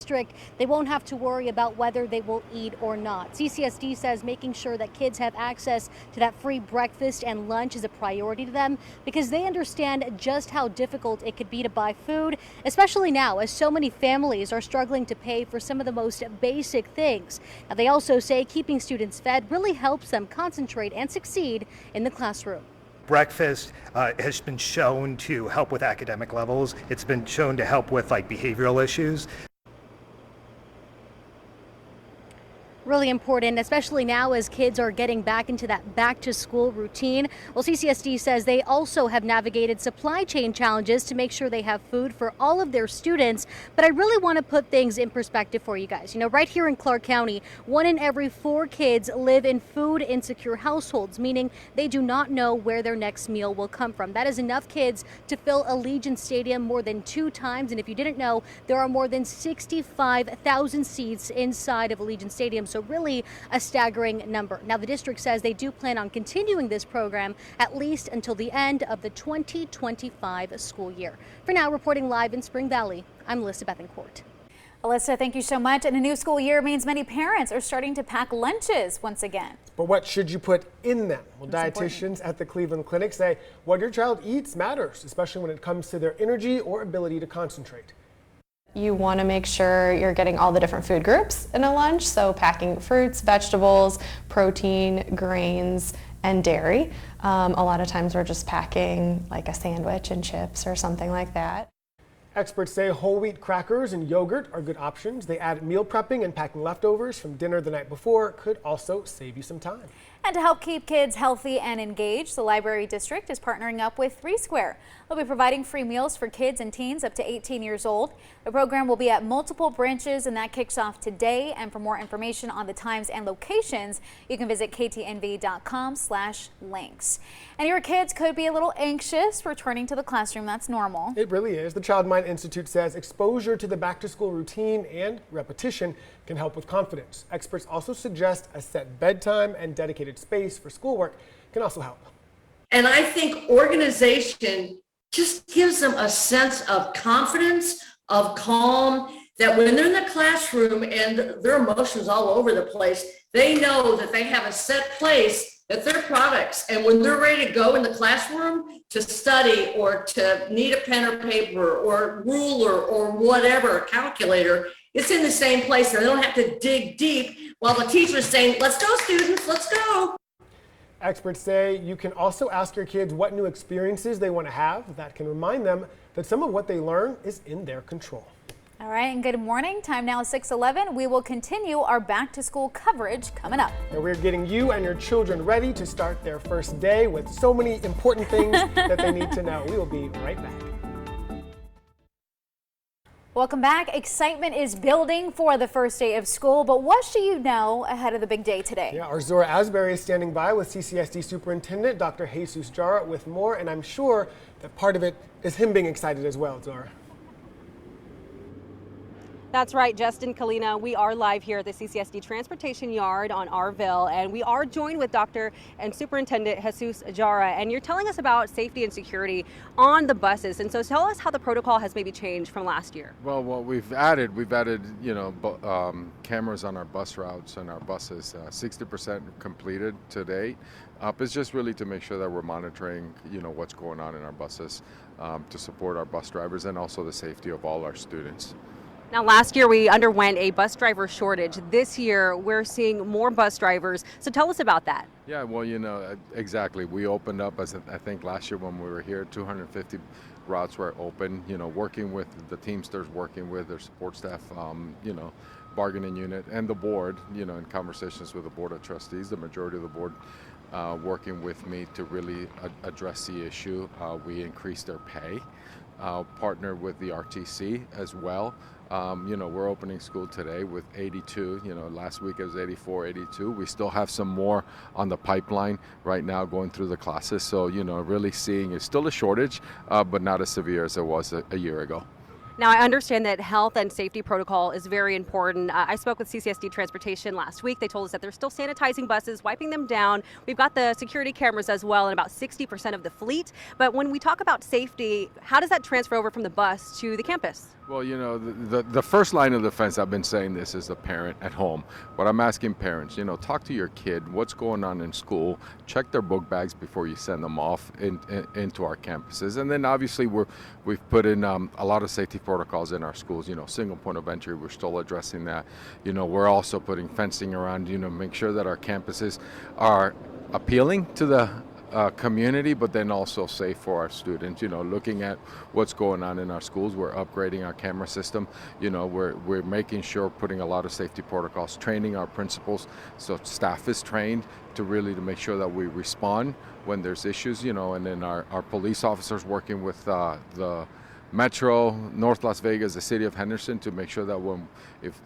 district, they won't have to worry about whether they will eat or not. CCSD says making sure that kids have access to that free breakfast and lunch is a priority to them because they understand just how difficult it could be to buy food, especially now as so many families are struggling to pay for some of the most basic things. Now, they also say keeping students fed really helps them concentrate and succeed in the classroom. Breakfast has been shown to help with academic levels. It's been shown to help with behavioral issues. Really important, especially now as kids are getting back into that back to school routine. Well, CCSD says they also have navigated supply chain challenges to make sure they have food for all of their students. But I really want to put things in perspective for you guys. You know, right here in Clark County, 1 in every 4 kids live in food insecure households, meaning they do not know where their next meal will come from. That is enough kids to fill Allegiant Stadium more than 2 times. And if you didn't know, there are more than 65,000 seats inside of Allegiant Stadium. So really a staggering number. Now, the district says they do plan on continuing this program at least until the end of the 2025 school year. For now, reporting live in Spring Valley, I'm Alyssa Bethencourt. Alyssa, thank you so much. And a new school year means many parents are starting to pack lunches once again. But what should you put in them? Well, dietitians at the Cleveland Clinic say what your child eats matters, especially when it comes to their energy or ability to concentrate. You want to make sure you're getting all the different food groups in a lunch, so packing fruits, vegetables, protein, grains, and dairy. A lot of times we're just packing like a sandwich and chips or something like that. Experts say whole wheat crackers and yogurt are good options. They add meal prepping and packing leftovers from dinner the night before could also save you some time. And to help keep kids healthy and engaged, the Library District is partnering up with 3 Square. They'll be providing free meals for kids and teens up to 18 years old. The program will be at multiple branches, and that kicks off today. And for more information on the times and locations, you can visit ktnv.com/links. And your kids could be a little anxious returning to the classroom. That's normal. It really is. The Child Mind Institute says exposure to the back-to-school routine and repetition can help with confidence. Experts also suggest a set bedtime and dedicated space for schoolwork can also help. And I think organization just gives them a sense of confidence, of calm, that when they're in the classroom and their emotions all over the place, they know that they have a set place, that they're products. And when they're ready to go in the classroom to study or to need a pen or paper or ruler or whatever, a calculator, it's in the same place. They don't have to dig deep while the teacher's saying, let's go, students, let's go. Experts say you can also ask your kids what new experiences they want to have. That can remind them that some of what they learn is in their control. All right, and good morning. Time now is 6:11. We will continue our back to school coverage coming up. And we're getting you and your children ready to start their first day with so many important things that they need to know. We will be right back. Welcome back. Excitement is building for the first day of school, but what should you know ahead of the big day today? Yeah, our Zora Asbury is standing by with CCSD Superintendent Dr. Jesus Jara with more, and I'm sure that part of it is him being excited as well, Zora. That's right, Justin, Kalina. We are live here at the CCSD Transportation Yard on Arville, and we are joined with Dr. and Superintendent Jesus Jara, and you're telling us about safety and security on the buses. And so tell us how the protocol has maybe changed from last year. Well, what we've added, cameras on our bus routes and our buses, 60% completed to date. It's just really to make sure that we're monitoring, what's going on in our buses to support our bus drivers and also the safety of all our students. Now, last year we underwent a bus driver shortage. This year we're seeing more bus drivers. So tell us about that. Yeah, well, exactly. We opened up, as I think last year when we were here, 250 routes were open, working with the Teamsters, working with their support staff, bargaining unit and the board, in conversations with the Board of Trustees, the majority of the board working with me to really address the issue. We increased their pay, partnered with the RTC as well. We're opening school today with 82. Last week it was 84, 82. We still have some more on the pipeline right now going through the classes. So, really seeing it's still a shortage, but not as severe as it was a year ago. Now, I understand that health and safety protocol is very important. I spoke with CCSD Transportation last week. They told us that they're still sanitizing buses, wiping them down. We've got the security cameras as well in about 60% of the fleet. But when we talk about safety, how does that transfer over from the bus to the campus? Well, you know, the first line of defense, I've been saying this, is the parent at home. But I'm asking parents, you know, talk to your kid, what's going on in school, check their book bags before you send them off into our campuses. And then obviously we've put in a lot of safety protocols in our schools, you know, single point of entry, we're still addressing that. You know, we're also putting fencing around, you know, make sure that our campuses are appealing to the community, but then also safe for our students. You know, looking at what's going on in our schools, we're upgrading our camera system. You know, we're making sure, putting a lot of safety protocols, training our principals, so staff is trained to make sure that we respond when there's issues. You know, and then our police officers working with the Metro, North Las Vegas, the city of Henderson, to make sure that if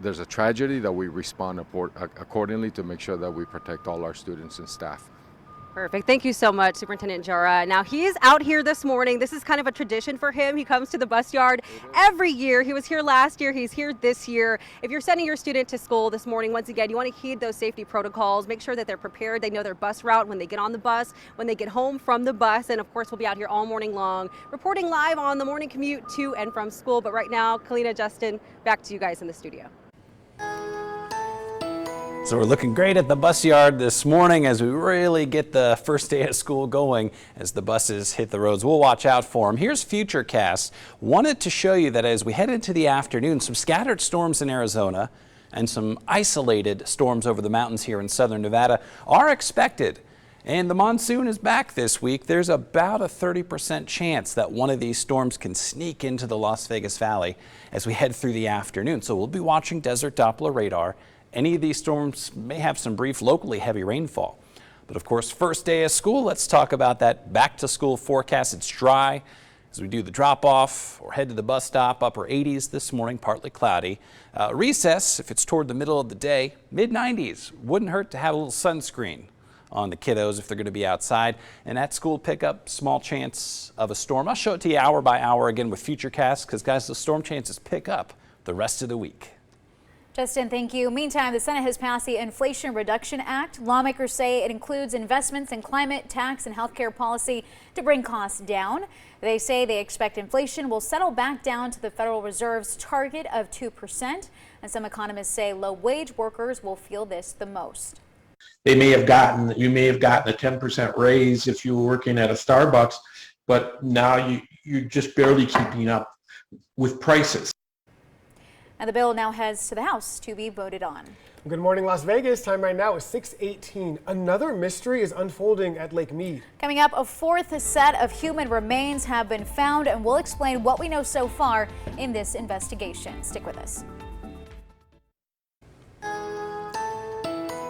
there's a tragedy, that we respond accordingly to make sure that we protect all our students and staff. Perfect. Thank you so much, Superintendent Jara. Now, he is out here this morning. This is kind of a tradition for him. He comes to the bus yard every year. He was here last year. He's here this year. If you're sending your student to school this morning, once again, you want to heed those safety protocols. Make sure that they're prepared. They know their bus route when they get on the bus, when they get home from the bus. And of course, we'll be out here all morning long, reporting live on the morning commute to and from school. But right now, Kalina, Justin, back to you guys in the studio. So we're looking great at the bus yard this morning as we really get the first day of school going as the buses hit the roads. We'll watch out for them. Here's Futurecast. Wanted to show you that as we head into the afternoon, some scattered storms in Arizona and some isolated storms over the mountains here in southern Nevada are expected. And the monsoon is back this week. There's about a 30% chance that one of these storms can sneak into the Las Vegas Valley as we head through the afternoon. So we'll be watching Desert Doppler radar. Any of these storms may have some brief locally heavy rainfall. But of course, first day of school, let's talk about that back to school forecast. It's dry as we do the drop off or head to the bus stop. Upper 80s this morning, partly cloudy. Recess, if it's toward the middle of the day, mid 90s. Wouldn't hurt to have a little sunscreen on the kiddos if they're going to be outside. And at school pickup, small chance of a storm. I'll show it to you hour by hour again with Futurecast because, guys, the storm chances pick up the rest of the week. Justin, thank you. Meantime, the Senate has passed the Inflation Reduction Act. Lawmakers say it includes investments in climate, tax, and healthcare policy to bring costs down. They say they expect inflation will settle back down to the Federal Reserve's target of 2%. And some economists say low-wage workers will feel this the most. You may have gotten a 10% raise if you were working at a Starbucks, but now you're just barely keeping up with prices. And the bill now heads to the House to be voted on. Good morning, Las Vegas. Time right now is 6:18. Another mystery is unfolding at Lake Mead. Coming up, a fourth set of human remains have been found, and we'll explain what we know so far in this investigation. Stick with us.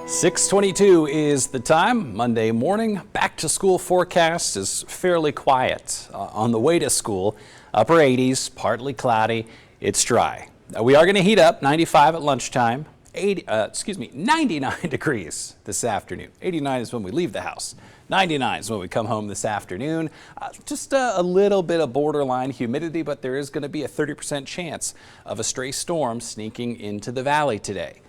6:22 is the time. Monday morning, back to school forecast is fairly quiet. On the way to school, upper 80s, partly cloudy. It's dry. We are going to heat up, 95 at lunchtime, 99 degrees this afternoon. 89 is when we leave the house. 99 is when we come home this afternoon. Just a little bit of borderline humidity, but there is going to be a 30% chance of a stray storm sneaking into the valley today.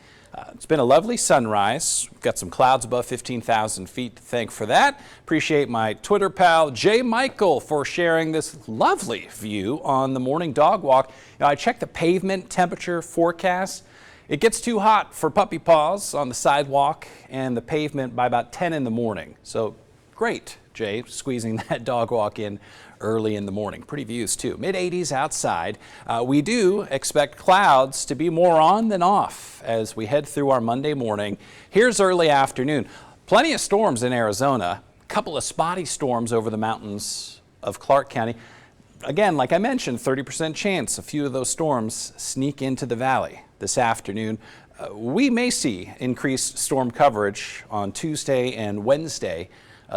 It's been a lovely sunrise. We've got some clouds above 15,000 feet to thank for that. Appreciate my Twitter pal, Jay Michael, for sharing this lovely view on the morning dog walk. I checked the pavement temperature forecast. It gets too hot for puppy paws on the sidewalk and the pavement by about 10 in the morning. So great, Jay, squeezing that dog walk in early in the morning. Pretty views too. Mid 80s outside. We do expect clouds to be more on than off as we head through our Monday morning. Here's early afternoon. Plenty of storms in Arizona. A couple of spotty storms over the mountains of Clark County. Again, like I mentioned, 30% chance a few of those storms sneak into the valley this afternoon. We may see increased storm coverage on Tuesday and Wednesday,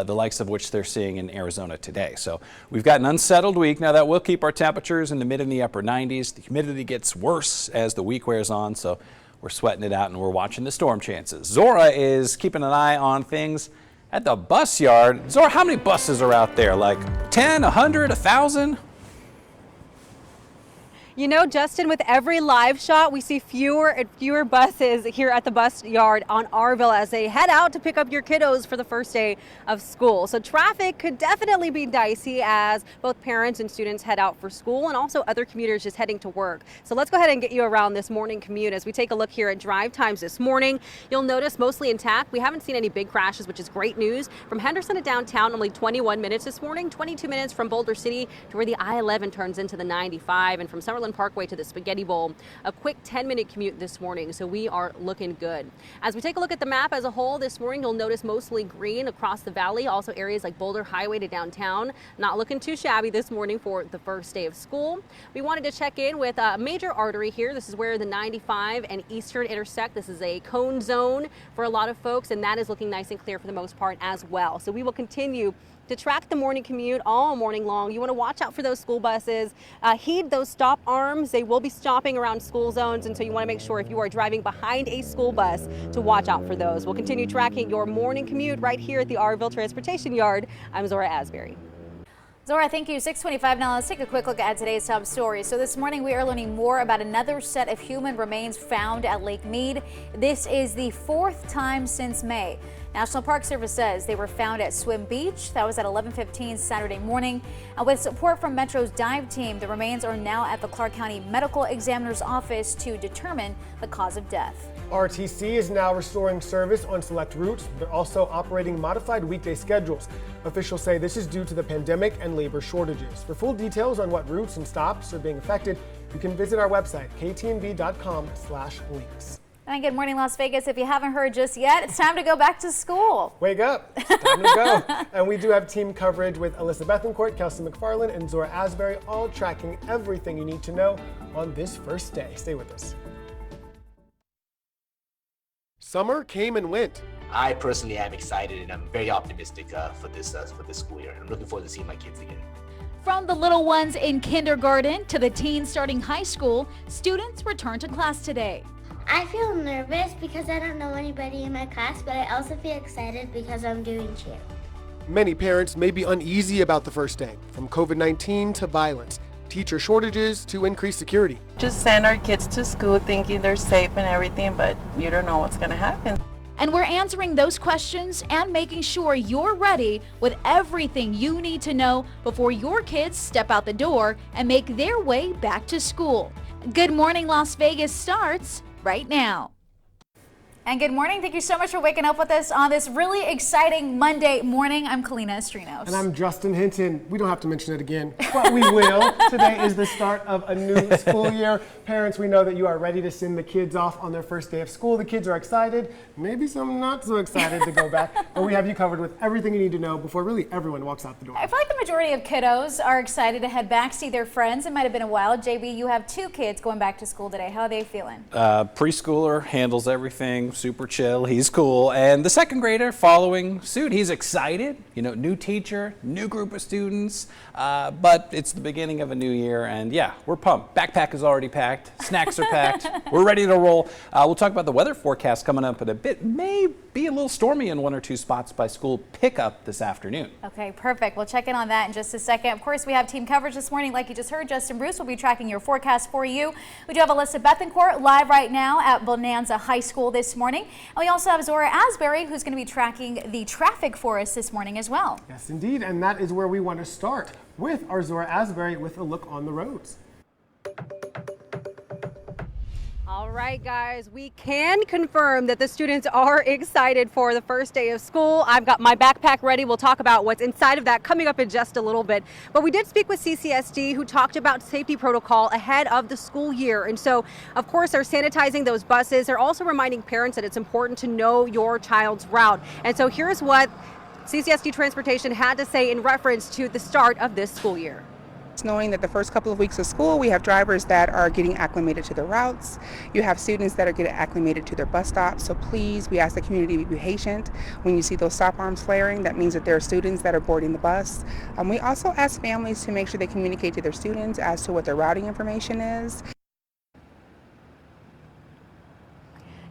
the likes of which they're seeing in Arizona today. So we've got an unsettled week. Now that will keep our temperatures in the mid and the upper 90s. The humidity gets worse as the week wears on, so we're sweating it out and we're watching the storm chances. Zora is keeping an eye on things at the bus yard. Zora, how many buses are out there? Like 10, 100, 1,000? You know, Justin, with every live shot, we see fewer and fewer buses here at the bus yard on Arville as they head out to pick up your kiddos for the first day of school. So traffic could definitely be dicey as both parents and students head out for school and also other commuters just heading to work. So let's go ahead and get you around this morning commute as we take a look here at drive times this morning. You'll notice mostly intact. We haven't seen any big crashes, which is great news. From Henderson to downtown, only 21 minutes this morning, 22 minutes from Boulder City to where the I-11 turns into the 95, and from Summerlin Parkway to the Spaghetti Bowl, a quick 10-minute commute this morning, so we are looking good. As we take a look at the map as a whole this morning, you'll notice mostly green across the valley, also areas like Boulder Highway to downtown. Not looking too shabby this morning for the first day of school. We wanted to check in with a major artery here. This is where the 95 and Eastern intersect. This is a cone zone for a lot of folks, and that is looking nice and clear for the most part as well. So we will continue to track the morning commute all morning long. You want to watch out for those school buses. Heed those stop arms. They will be stopping around school zones, and so you want to make sure if you are driving behind a school bus to watch out for those. We'll continue tracking your morning commute right here at the Arville Transportation Yard. I'm Zora Asbury. Zora, thank you. 6:25 now. Let's take a quick look at today's top story. So this morning we are learning more about another set of human remains found at Lake Mead. This is the 4th time since May. National Park Service says they were found at Swim Beach. That was at 11:15 Saturday morning. And with support from Metro's dive team, the remains are now at the Clark County Medical Examiner's office to determine the cause of death. RTC is now restoring service on select routes. They're also operating modified weekday schedules. Officials say this is due to the pandemic and labor shortages. For full details on what routes and stops are being affected, you can visit our website, ktnv.com/links. And good morning, Las Vegas. If you haven't heard just yet, it's time to go back to school. Wake up. It's time to go. And we do have team coverage with Alyssa Bethencourt, Kelsey McFarland, and Zora Asbury, all tracking everything you need to know on this first day. Stay with us. Summer came and went. I personally am excited and I'm very optimistic for this school year. I'm looking forward to seeing my kids again. From the little ones in kindergarten to the teens starting high school, students return to class today. I feel nervous because I don't know anybody in my class, but I also feel excited because I'm doing cheer. Many parents may be uneasy about the first day, from COVID-19 to violence, teacher shortages to increased security. Just send our kids to school thinking they're safe and everything, but you don't know what's going to happen. And we're answering those questions and making sure you're ready with everything you need to know before your kids step out the door and make their way back to school. Good Morning Las Vegas starts right now. And good morning. Thank you so much for waking up with us on this really exciting Monday morning. I'm Kalina Estrinos. And I'm Justin Hinton. We don't have to mention it again, but we will. Today is the start of a new school year. Parents, we know that you are ready to send the kids off on their first day of school. The kids are excited, maybe some not so excited to go back, but we have you covered with everything you need to know before really everyone walks out the door. I feel like the majority of kiddos are excited to head back, see their friends. It might have been a while. JB, you have 2 kids going back to school today. How are they feeling? Preschooler handles everything, super chill, he's cool. And the second grader following suit, he's excited. You know, new teacher, new group of students, but it's the beginning of a new year, and yeah, we're pumped. Backpack is already packed, snacks are packed, we're ready to roll. We'll talk about the weather forecast coming up in a bit. May be a little stormy in 1 or 2 spots by school pickup this afternoon. Okay, perfect. We'll check in on that in just a second. Of course, we have team coverage this morning. Like you just heard, Justin Bruce will be tracking your forecast for you. We do have Alyssa Bethencourt live right now at Bonanza High School this morning. And we also have Zora Asbury, who's going to be tracking the traffic for us this morning as well. Yes, indeed. And that is where we want to start with our Zora Asbury with a look on the roads. All right, guys, we can confirm that the students are excited for the first day of school. I've got my backpack ready. We'll talk about what's inside of that coming up in just a little bit. But we did speak with CCSD, who talked about safety protocol ahead of the school year. And so, of course, they're sanitizing those buses. They're also reminding parents that it's important to know your child's route. And so here's what CCSD Transportation had to say in reference to the start of this school year. Knowing that the first couple of weeks of school, we have drivers that are getting acclimated to their routes. You have students that are getting acclimated to their bus stops. So please, we ask the community to be patient. When you see those stop arms flaring, that means that there are students that are boarding the bus. We also ask families to make sure they communicate to their students as to what their routing information is.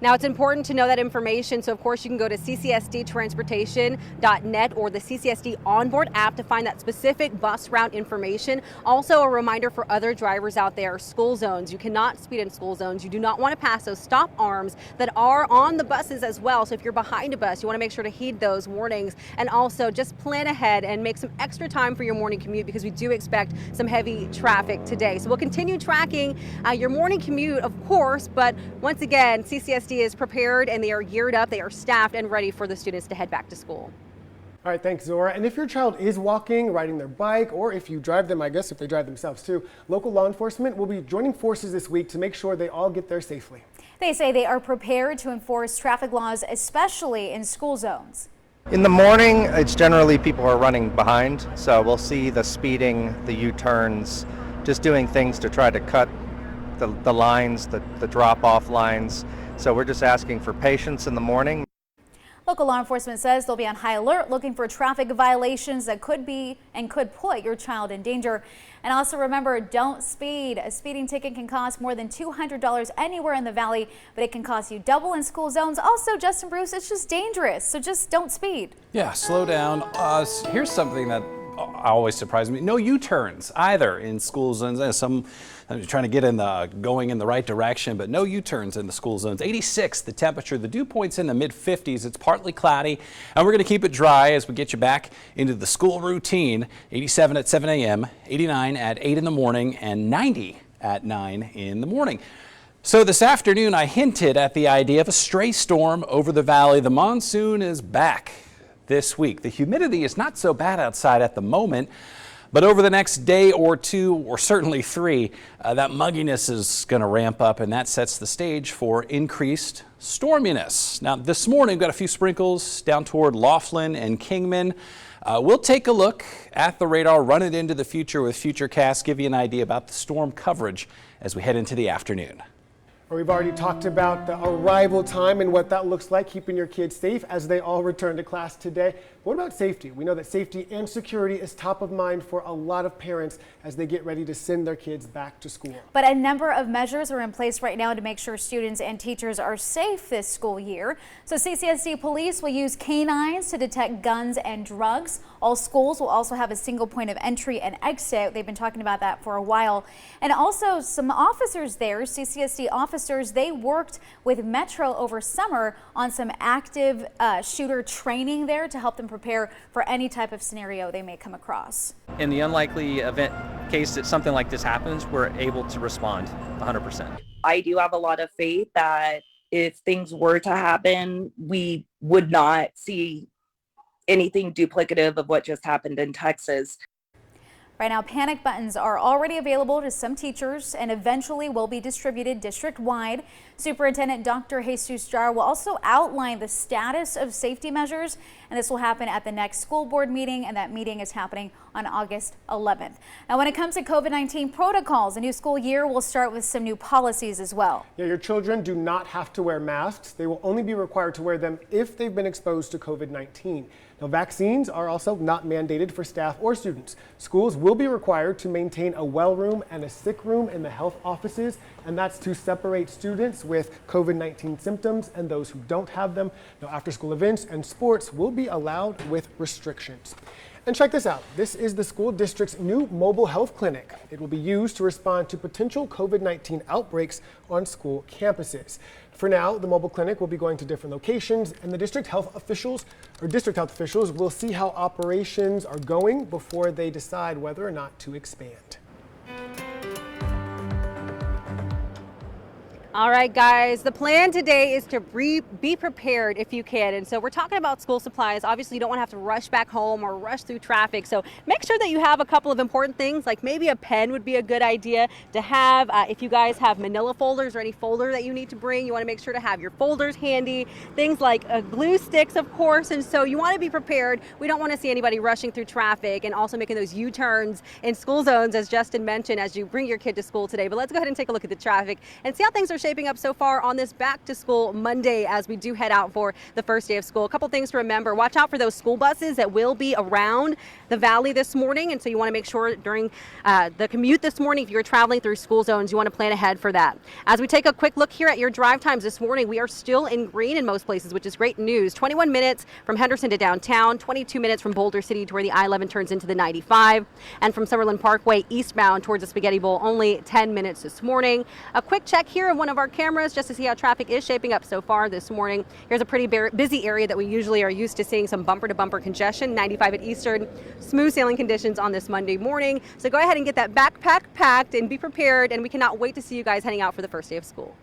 Now, it's important to know that information, so of course you can go to ccsdtransportation.net or the CCSD onboard app to find that specific bus route information. Also, a reminder for other drivers out there, school zones. You cannot speed in school zones. You do not want to pass those stop arms that are on the buses as well. So if you're behind a bus, you want to make sure to heed those warnings, and also just plan ahead and make some extra time for your morning commute, because we do expect some heavy traffic today. So we'll continue tracking your morning commute, of course, but once again, CCSD is prepared and they are geared up, they are staffed and ready for the students to head back to school. All right, thanks, Zora. And if your child is walking, riding their bike, or if you drive them, I guess if they drive themselves too, local law enforcement will be joining forces this week to make sure they all get there safely. They say they are prepared to enforce traffic laws, especially in school zones. In the morning, it's generally people who are running behind, so we'll see the speeding, the U-turns, just doing things to try to cut the lines, the drop-off lines. So we're just asking for patience in the morning. Local law enforcement says they'll be on high alert looking for traffic violations that could put your child in danger. And also remember, don't speed. A speeding ticket can cost more than $200 anywhere in the valley, but it can cost you double in school zones. Also, Justin, Bruce, it's just dangerous, so just don't speed. Yeah, slow down. Here's something that always surprises me. No U-turns either in school zones. Some trying to get going in the right direction, but no U-turns in the school zones. 86 the temperature. The dew point's in the mid-50s. It's partly cloudy, and we're going to keep it dry as we get you back into the school routine. 87 at 7 a.m., 89 at 8 in the morning, and 90 at 9 in the morning. So this afternoon, I hinted at the idea of a stray storm over the valley. The monsoon is back this week. The humidity is not so bad outside at the moment, but over the next day or two, or certainly three, that mugginess is going to ramp up, and that sets the stage for increased storminess. Now, this morning, we've got a few sprinkles down toward Laughlin and Kingman. We'll take a look at the radar, run it into the future with Futurecast, give you an idea about the storm coverage as we head into the afternoon. We've already talked about the arrival time and what that looks like, keeping your kids safe as they all return to class today. What about safety? We know that safety and security is top of mind for a lot of parents as they get ready to send their kids back to school. But a number of measures are in place right now to make sure students and teachers are safe this school year. So CCSD police will use canines to detect guns and drugs. All schools will also have a single point of entry and exit. They've been talking about that for a while. And also some officers there, CCSD officers, they worked with Metro over summer on some active shooter training there to help them prepare for any type of scenario they may come across. In the unlikely event case that something like this happens, we're able to respond 100%. I do have a lot of faith that if things were to happen, we would not see anything duplicative of what just happened in Texas. Right now, panic buttons are already available to some teachers and eventually will be distributed district-wide. Superintendent Dr. Jesus Jara will also outline the status of safety measures, and this will happen at the next school board meeting, and that meeting is happening on August 11th. Now, when it comes to COVID-19 protocols, the new school year will start with some new policies as well. Yeah, your children do not have to wear masks. They will only be required to wear them if they've been exposed to COVID-19. Now, vaccines are also not mandated for staff or students. Schools will be required to maintain a well room and a sick room in the health offices, and that's to separate students with COVID-19 symptoms and those who don't have them. Now, after-school events and sports will be allowed with restrictions. And check this out. This is the school district's new mobile health clinic. It will be used to respond to potential COVID-19 outbreaks on school campuses. For now, the mobile clinic will be going to different locations, and the district health officials will see how operations are going before they decide whether or not to expand. All right, guys, the plan today is to be prepared if you can. And so we're talking about school supplies. Obviously, you don't want to have to rush back home or rush through traffic. So make sure that you have a couple of important things, like maybe a pen would be a good idea to have. If you guys have manila folders or any folder that you need to bring, you want to make sure to have your folders handy. Things like glue sticks, of course. And so you want to be prepared. We don't want to see anybody rushing through traffic and also making those U-turns in school zones, as Justin mentioned, as you bring your kid to school today. But let's go ahead and take a look at the traffic and see how things are shaping shaping up so far on this back to school Monday as we do head out for the first day of school? A couple things to remember. Watch out for those school buses that will be around the valley this morning. And so you want to make sure during the commute this morning, if you're traveling through school zones, you want to plan ahead for that. As we take a quick look here at your drive times this morning, we are still in green in most places, which is great news. 21 minutes from Henderson to downtown, 22 minutes from Boulder City to where the I-11 turns into the 95, and from Summerlin Parkway eastbound towards the Spaghetti Bowl, only 10 minutes this morning. A quick check here of one of our cameras just to see how traffic is shaping up so far this morning. Here's a pretty busy area that we usually are used to seeing some bumper-to-bumper congestion. 95 at Eastern, smooth sailing conditions on this Monday morning. So go ahead and get that backpack packed and be prepared, and we cannot wait to see you guys heading out for the first day of school.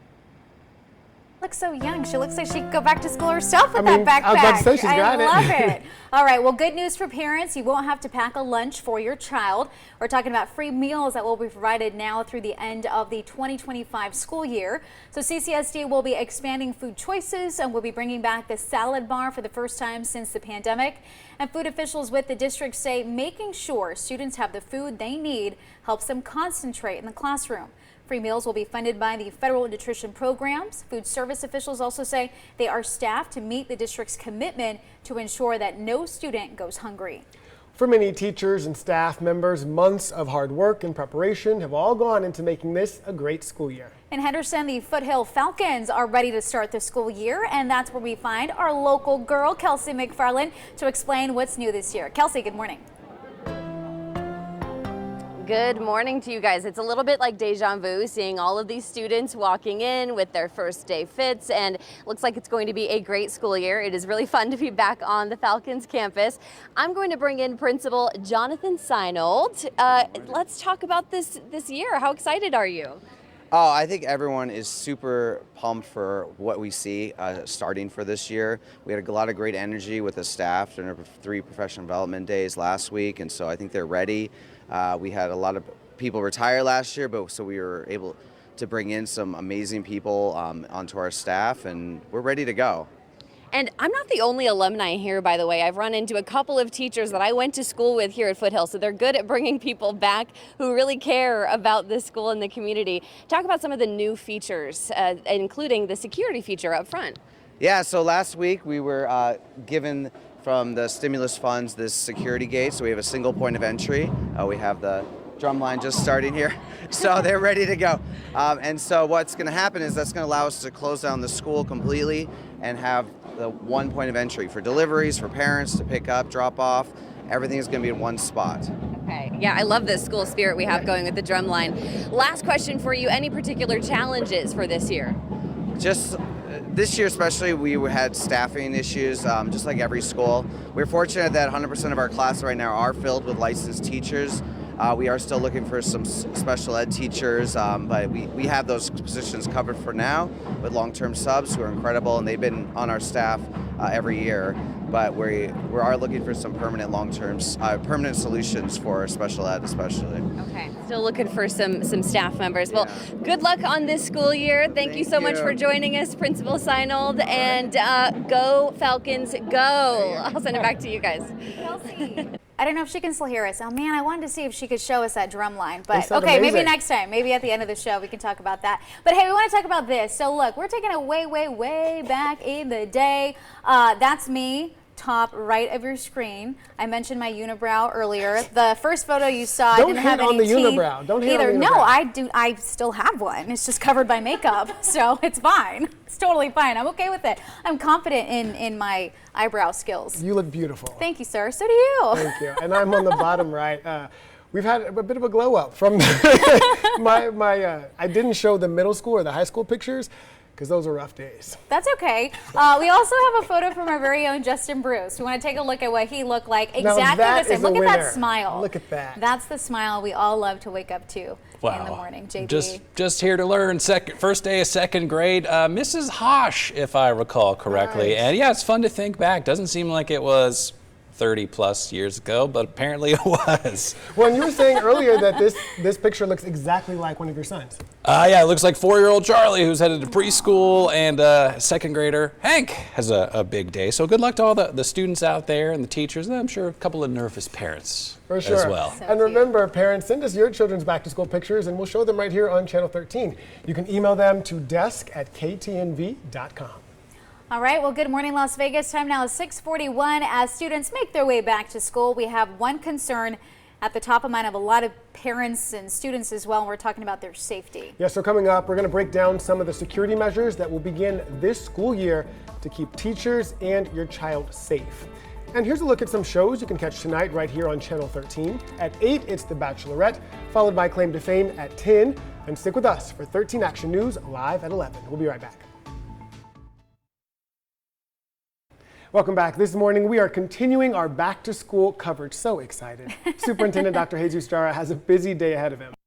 Looks so young. She looks like she could go back to school herself with that backpack. I was about to say, she's got it. I love it. All right, well, good news for parents. You won't have to pack a lunch for your child. We're talking about free meals that will be provided now through the end of the 2025 school year. So CCSD will be expanding food choices and will be bringing back the salad bar for the first time since the pandemic. And food officials with the district say making sure students have the food they need helps them concentrate in the classroom. Free meals will be funded by the federal nutrition programs. Food service officials also say they are staffed to meet the district's commitment to ensure that no student goes hungry. For many teachers and staff members, months of hard work and preparation have all gone into making this a great school year. In Henderson, the Foothill Falcons are ready to start the school year, and that's where we find our local girl, Kelsey McFarland, to explain what's new this year. Kelsey, good morning. Good morning to you guys. It's a little bit like deja vu seeing all of these students walking in with their first day fits, and looks like it's going to be a great school year. It is really fun to be back on the Falcons campus. I'm going to bring in Principal Jonathan Seinold. Let's talk about this year. How excited are you? Oh, I think everyone is super pumped for what we see starting for this year. We had a lot of great energy with the staff during our 3 professional development days last week, and so I think they're ready. We had a lot of people retire last year, but so we were able to bring in some amazing people onto our staff, and we're ready to go. And I'm not the only alumni here, by the way. I've run into a couple of teachers that I went to school with here at Foothill, so they're good at bringing people back who really care about this school and the community. Talk about some of the new features, including the security feature up front. Yeah, so last week we were given from the stimulus funds this security gate, so we have a single point of entry. We have the drum line just starting here, so they're ready to go. And so what's going to happen is that's going to allow us to close down the school completely and have the one point of entry for deliveries, for parents to pick up, drop off. Everything is going to be in one spot. Okay, yeah, I love this school spirit we have going with the drum line. Last question for you, any particular challenges for this year? Just this year especially, we had staffing issues, just like every school. We're fortunate that 100% of our classes right now are filled with licensed teachers. We are still looking for some special ed teachers, but we have those positions covered for now with long-term subs who are incredible, and they've been on our staff every year. But we are looking for some permanent long-term, permanent solutions for special ed especially. Okay, still looking for some staff members. Well, good luck on this school year. Thank you so much for joining us, Principal Seinold, and go Falcons, go. I'll send it back to you guys. Kelsey. I don't know if she can still hear us. Oh man, I wanted to see if she could show us that drum line. But okay, amazing. Maybe next time. Maybe at the end of the show we can talk about that. But hey, we want to talk about this. So look, we're taking it way, way, way back in the day. That's me. Top right of your screen. I mentioned my unibrow earlier. The first photo you saw didn't have any teeth. Don't hate on the unibrow. Don't hate either. on the unibrow. No, I do. I still have one. It's just covered by makeup, so it's fine. It's totally fine. I'm okay with it. I'm confident in my eyebrow skills. You look beautiful. Thank you, sir. So do you. Thank you. And I'm on the bottom right. We've had a bit of a glow up from I didn't show the middle school or the high school pictures, because those are rough days. That's okay. We also have a photo from our very own Justin Bruce. We want to take a look at what he looked like exactly the same. Look at that smile. Look at that. That's the smile we all love to wake up to in the morning. JB. Just here to learn. First day of second grade. Mrs. Hosh, if I recall correctly. Nice. And yeah, it's fun to think back. Doesn't seem like it was 30 plus years ago, but apparently it was. Well, and you were saying earlier that this picture looks exactly like one of your sons. Yeah, it looks like 4-year-old Charlie, who's headed to preschool, and second grader Hank has a big day. So good luck to all the students out there and the teachers, and I'm sure a couple of nervous parents For sure. as well. And remember, parents, send us your children's back to school pictures and we'll show them right here on Channel 13. You can email them to desk@ktnv.com. All right, well, good morning, Las Vegas. Time now is 6:41. As students make their way back to school, we have one concern at the top of mind of a lot of parents and students as well, and we're talking about their safety. Yeah, so coming up, we're going to break down some of the security measures that will begin this school year to keep teachers and your child safe. And here's a look at some shows you can catch tonight right here on Channel 13. At 8, it's The Bachelorette, followed by Claim to Fame at 10. And stick with us for 13 Action News live at 11. We'll be right back. Welcome back. This morning, we are continuing our back to school coverage. So excited. Superintendent Dr. Jesus Jara has a busy day ahead of him.